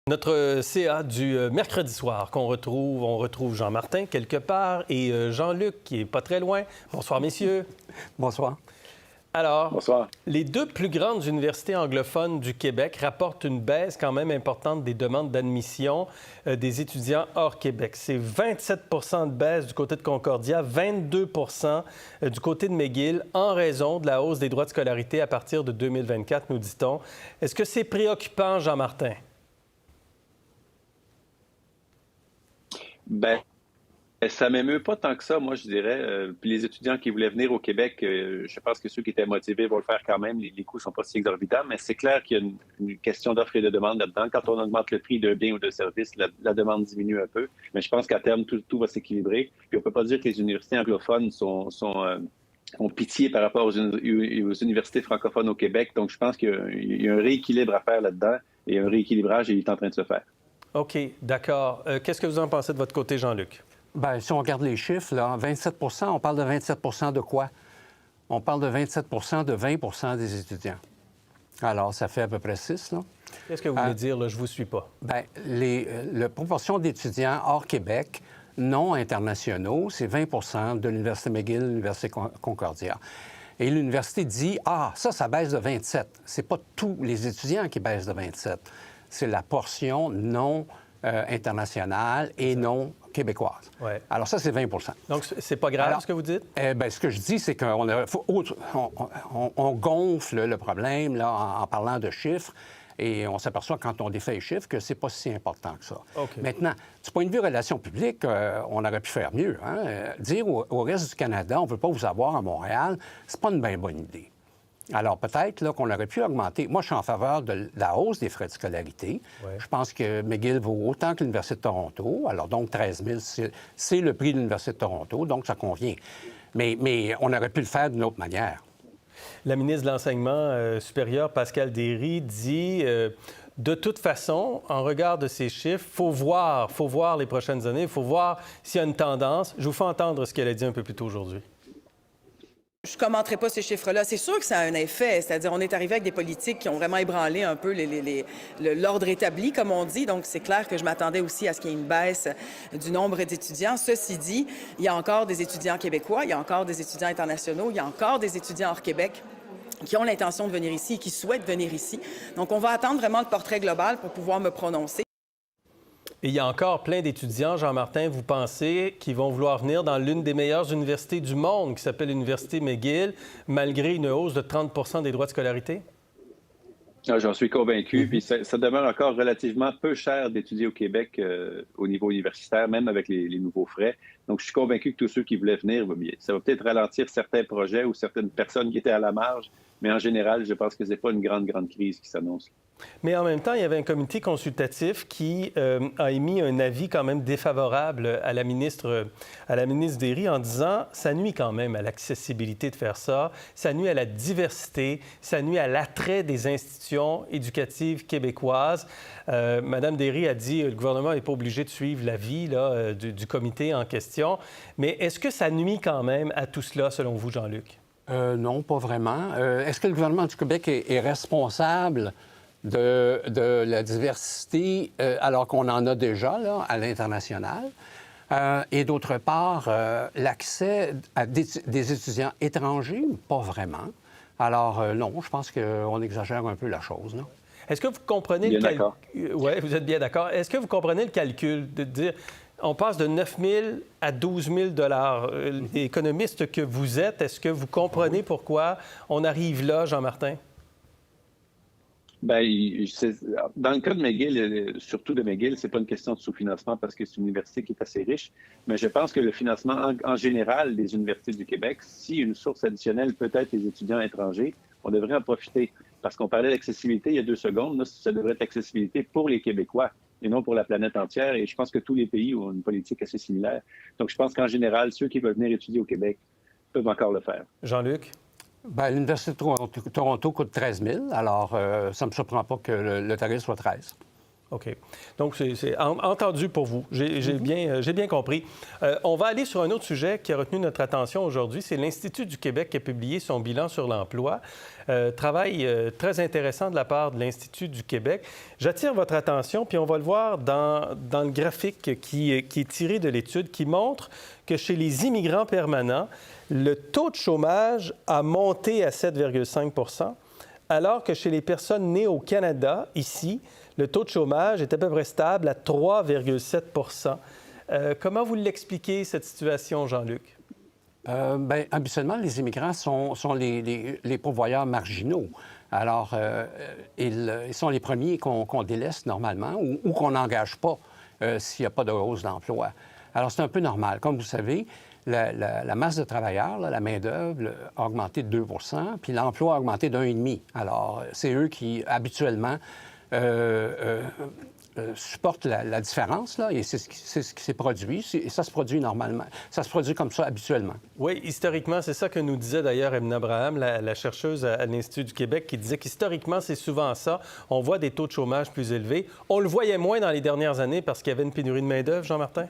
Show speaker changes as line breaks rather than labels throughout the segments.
Notre CA du mercredi soir on retrouve Jean-Martin quelque part et Jean-Luc qui est pas très loin. Bonsoir, messieurs.
Bonsoir.
Alors,
bonsoir.
Les deux plus grandes universités anglophones du Québec rapportent une baisse quand même importante des demandes d'admission des étudiants hors Québec. C'est 27 de baisse du côté de Concordia, 22 du côté de McGill, en raison de la hausse des droits de scolarité à partir de 2024, nous dit-on. Est-ce que c'est préoccupant, Jean-Martin?
Ben, ça m'émeut pas tant que ça, moi, je dirais. Puis les étudiants qui voulaient venir au Québec, je pense que ceux qui étaient motivés vont le faire quand même. Les coûts sont pas si exorbitants, mais c'est clair qu'il y a une question d'offre et de demande là-dedans. Quand on augmente le prix d'un bien ou d'un service, la demande diminue un peu. Mais je pense qu'à terme, tout va s'équilibrer. Puis on peut pas dire que les universités anglophones ont pitié par rapport aux universités francophones au Québec. Donc, je pense qu'il y a un rééquilibre à faire là-dedans et un rééquilibrage est en train de se faire.
OK, d'accord. Qu'est-ce que vous en pensez de votre côté, Jean-Luc?
Bien, si on regarde les chiffres, là, 27 on parle de 27 de quoi? On parle de 27 de 20 des étudiants. Alors, ça fait à peu près 6, là.
Qu'est-ce que vous voulez dire, là? Je vous suis pas.
Bien, la proportion d'étudiants hors Québec non internationaux, c'est 20 de l'Université McGill, l'Université Concordia. Et l'université dit, ça baisse de 27. C'est pas tous les étudiants qui baissent de 27. C'est la portion non internationale et non québécoise.
Ouais.
Alors ça, c'est 20
Donc, c'est pas grave.
Alors,
ce que vous dites?
Bien, ce que je dis, c'est qu'on gonfle le problème là, en parlant de chiffres et on s'aperçoit quand on défait les chiffres que c'est pas si important que ça.
Okay.
Maintenant, du point de vue relations publiques, on aurait pu faire mieux. Hein? Dire au reste du Canada, on ne veut pas vous avoir à Montréal, c'est pas une bien bonne idée. Alors, peut-être là, qu'on aurait pu augmenter. Moi, je suis en faveur de la hausse des frais de scolarité. Ouais. Je pense que McGill vaut autant que l'Université de Toronto. Alors, donc, 13 000, c'est le prix de l'Université de Toronto, donc ça convient. Mais on aurait pu le faire d'une autre manière.
La ministre de l'Enseignement supérieur, Pascale Derry, dit de toute façon, en regard de ces chiffres, il faut voir les prochaines années, il faut voir s'il y a une tendance. Je vous fais entendre ce qu'elle a dit un peu plus tôt aujourd'hui.
Je ne commenterai pas ces chiffres-là. C'est sûr que ça a un effet. C'est-à-dire, on est arrivé avec des politiques qui ont vraiment ébranlé un peu l'ordre établi, comme on dit. Donc, c'est clair que je m'attendais aussi à ce qu'il y ait une baisse du nombre d'étudiants. Ceci dit, il y a encore des étudiants québécois, il y a encore des étudiants internationaux, il y a encore des étudiants hors Québec qui ont l'intention de venir ici et qui souhaitent venir ici. Donc, on va attendre vraiment le portrait global pour pouvoir me prononcer.
Et il y a encore plein d'étudiants, Jean-Martin, vous pensez, qui vont vouloir venir dans l'une des meilleures universités du monde, qui s'appelle l'Université McGill, malgré une hausse de 30 des droits de scolarité?
J'en suis convaincu. Puis ça demeure encore relativement peu cher d'étudier au Québec au niveau universitaire, même avec les nouveaux frais. Donc, je suis convaincu que tous ceux qui voulaient venir, ça va peut-être ralentir certains projets ou certaines personnes qui étaient à la marge. Mais en général, je pense que ce n'est pas une grande crise qui s'annonce.
Mais en même temps, il y avait un comité consultatif qui a émis un avis quand même défavorable à la ministre Derry en disant « ça nuit quand même à l'accessibilité de faire ça, ça nuit à la diversité, ça nuit à l'attrait des institutions éducatives québécoises ». Madame Derry a dit « le gouvernement n'est pas obligé de suivre l'avis du comité en question ». Mais est-ce que ça nuit quand même à tout cela, selon vous, Jean-Luc?
Non, pas vraiment. Est-ce que le gouvernement du Québec est responsable de la diversité alors qu'on en a déjà là, à l'international? Et d'autre part, l'accès à des étudiants étrangers, pas vraiment. Alors non, je pense qu'on exagère un peu la chose, non?
Est-ce que vous comprenez le calcul? Oui, vous êtes bien d'accord. Est-ce que vous comprenez le calcul de dire on passe de 9 000 à 12 000 Économiste que vous êtes, est-ce que vous comprenez pourquoi on arrive là, Jean-Martin?
Bien, dans le cas de McGill, surtout de McGill, c'est pas une question de sous-financement parce que c'est une université qui est assez riche, mais je pense que le financement en général des universités du Québec, si une source additionnelle peut être les étudiants étrangers, on devrait en profiter. Parce qu'on parlait d'accessibilité il y a 2 secondes, là, ça devrait être l'accessibilité pour les Québécois et non pour la planète entière. Et je pense que tous les pays ont une politique assez similaire. Donc, je pense qu'en général, ceux qui veulent venir étudier au Québec peuvent encore le faire.
Jean-Luc?
Bien, l'Université de Toronto coûte 13 000 alors ça ne me surprend pas que le tarif soit 13.
OK. Donc, c'est entendu pour vous. J'ai bien compris. On va aller sur un autre sujet qui a retenu notre attention aujourd'hui. C'est l'Institut du Québec qui a publié son bilan sur l'emploi. Travail très intéressant de la part de l'Institut du Québec. J'attire votre attention, puis on va le voir dans le graphique qui est tiré de l'étude, qui montre que chez les immigrants permanents, le taux de chômage a monté à 7,5 % alors que chez les personnes nées au Canada, ici, le taux de chômage est à peu près stable à 3,7 % Comment vous l'expliquez, cette situation, Jean-Luc?
Bien, habituellement, les immigrants sont les pourvoyeurs marginaux. Alors, ils sont les premiers qu'on délaisse normalement ou qu'on n'engage pas s'il n'y a pas de hausse d'emploi. Alors, c'est un peu normal. Comme vous savez, la masse de travailleurs, la main-d'œuvre, a augmenté de 2 puis l'emploi a augmenté d'1,5 %. Alors, c'est eux qui, habituellement, supportent la différence, là, et c'est ce qui s'est produit. Et ça se produit normalement. Ça se produit comme ça habituellement.
Oui, historiquement, c'est ça que nous disait d'ailleurs Emna Braham, la chercheuse à l'Institut du Québec, qui disait qu'historiquement, c'est souvent ça. On voit des taux de chômage plus élevés. On le voyait moins dans les dernières années parce qu'il y avait une pénurie de main-d'œuvre, Jean-Martin?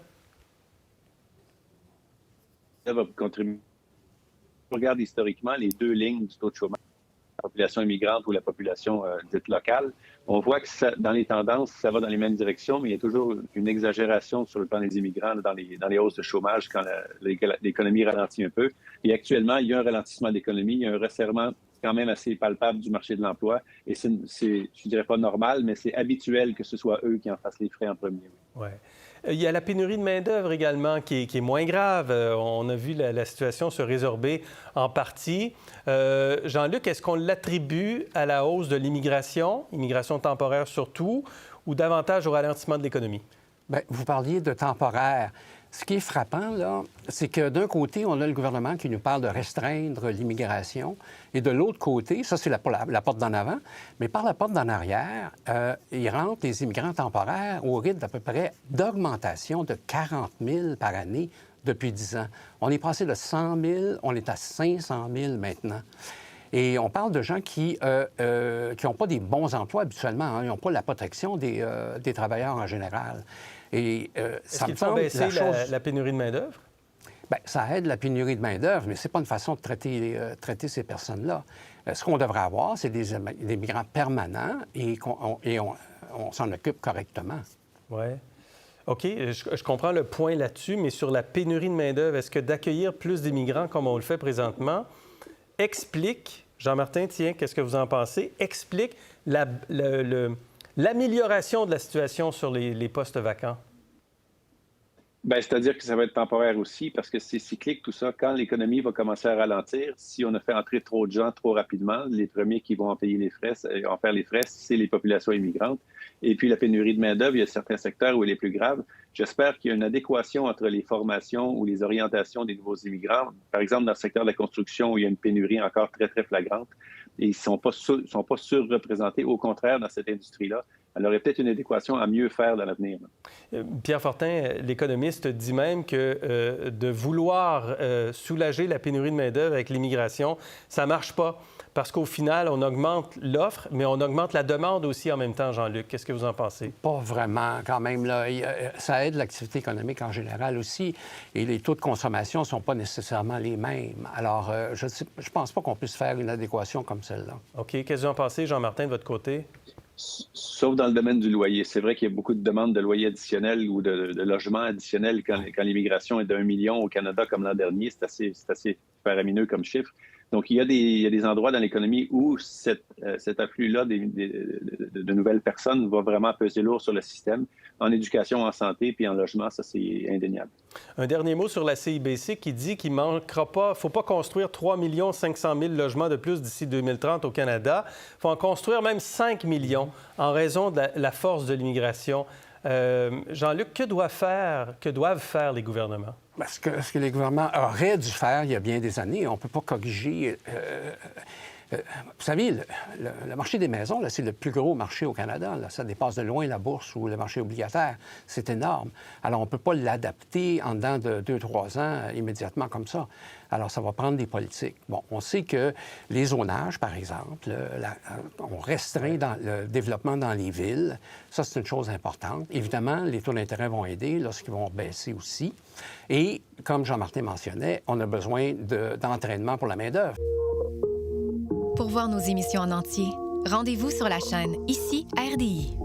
Ça va contribuer. On regarde historiquement les deux lignes du taux de chômage, la population immigrante ou la population dite locale. On voit que dans les tendances, ça va dans les mêmes directions, mais il y a toujours une exagération sur le plan des immigrants dans les hausses de chômage quand l'économie ralentit un peu. Et actuellement, il y a un ralentissement de l'économie, il y a un resserrement quand même assez palpable du marché de l'emploi. Et c'est, je dirais pas normal, mais c'est habituel que ce soit eux qui en fassent les frais en premier.
Oui. Il y a la pénurie de main-d'œuvre également qui est moins grave. On a vu la situation se résorber en partie. Jean-Luc, est-ce qu'on l'attribue à la hausse de l'immigration temporaire surtout, ou davantage au ralentissement de l'économie?
Bien, vous parliez de temporaire. Ce qui est frappant, là, c'est que d'un côté, on a le gouvernement qui nous parle de restreindre l'immigration, et de l'autre côté, ça, c'est la porte d'en avant, mais par la porte d'en arrière, ils rentrent les immigrants temporaires au rythme d'à peu près d'augmentation de 40 000 par année depuis 10 ans. On est passé de 100 000, on est à 500 000 maintenant. Et on parle de gens qui n'ont pas des bons emplois habituellement, hein. Ils n'ont pas la protection des travailleurs en général. Et
ça me semble baisser la pénurie de main-d'œuvre?
Bien, ça aide la pénurie de main-d'œuvre, mais ce n'est pas une façon de traiter ces personnes-là. Ce qu'on devrait avoir, c'est des migrants permanents et on s'en occupe correctement.
Oui. OK, je comprends le point là-dessus, mais sur la pénurie de main-d'œuvre, est-ce que d'accueillir plus d'immigrants comme on le fait présentement explique, Jean-Martin, tiens, qu'est-ce que vous en pensez, explique l'amélioration de la situation sur les postes vacants?
Bien, c'est-à-dire que ça va être temporaire aussi parce que c'est cyclique tout ça. Quand l'économie va commencer à ralentir, si on a fait entrer trop de gens trop rapidement, les premiers qui vont en payer les frais, en faire les frais, c'est les populations immigrantes. Et puis la pénurie de main-d'œuvre, il y a certains secteurs où elle est plus grave. J'espère qu'il y a une adéquation entre les formations ou les orientations des nouveaux immigrants. Par exemple, dans le secteur de la construction où il y a une pénurie encore très, très flagrante et ils ne sont pas surreprésentés. Au contraire, dans cette industrie-là, alors, il y a peut-être une adéquation à mieux faire dans l'avenir.
Pierre Fortin, l'économiste, dit même que de vouloir soulager la pénurie de main-d'œuvre avec l'immigration, ça ne marche pas. Parce qu'au final, on augmente l'offre, mais on augmente la demande aussi en même temps, Jean-Luc. Qu'est-ce que vous en pensez?
Pas vraiment, quand même. Là. Ça aide l'activité économique en général aussi. Et les taux de consommation ne sont pas nécessairement les mêmes. Alors, je ne pense pas qu'on puisse faire une adéquation comme celle-là. OK.
Qu'est-ce que vous en pensez, Jean-Martin, de votre côté?
Sauf dans le domaine du loyer. C'est vrai qu'il y a beaucoup de demandes de loyers additionnels ou de logements additionnels quand l'immigration est d'1 million au Canada comme l'an dernier. C'est assez faramineux comme chiffre. Donc, il y a des endroits dans l'économie où cet afflux-là de nouvelles personnes va vraiment peser lourd sur le système. En éducation, en santé, puis en logement, ça, c'est indéniable.
Un dernier mot sur la CIBC qui dit qu'il ne manquera pas, il ne faut pas construire 3 500 000 logements de plus d'ici 2030 au Canada. Il faut en construire même 5 millions en raison de la force de l'immigration. Jean-Luc, que doivent faire les gouvernements?
Ce que les gouvernements auraient dû faire il y a bien des années, on ne peut pas corriger Vous savez, le marché des maisons, là, c'est le plus gros marché au Canada. Là. Ça dépasse de loin la bourse ou le marché obligataire. C'est énorme. Alors, on ne peut pas l'adapter en dedans de 2-3 ans immédiatement comme ça. Alors, ça va prendre des politiques. Bon, on sait que les zonages, par exemple, on restreint le développement dans les villes. Ça, c'est une chose importante. Évidemment, les taux d'intérêt vont aider lorsqu'ils vont baisser aussi. Et, comme Jean-Martin mentionnait, on a besoin d'entraînement pour la main-d'œuvre.
Pour voir nos émissions en entier, rendez-vous sur la chaîne Ici RDI.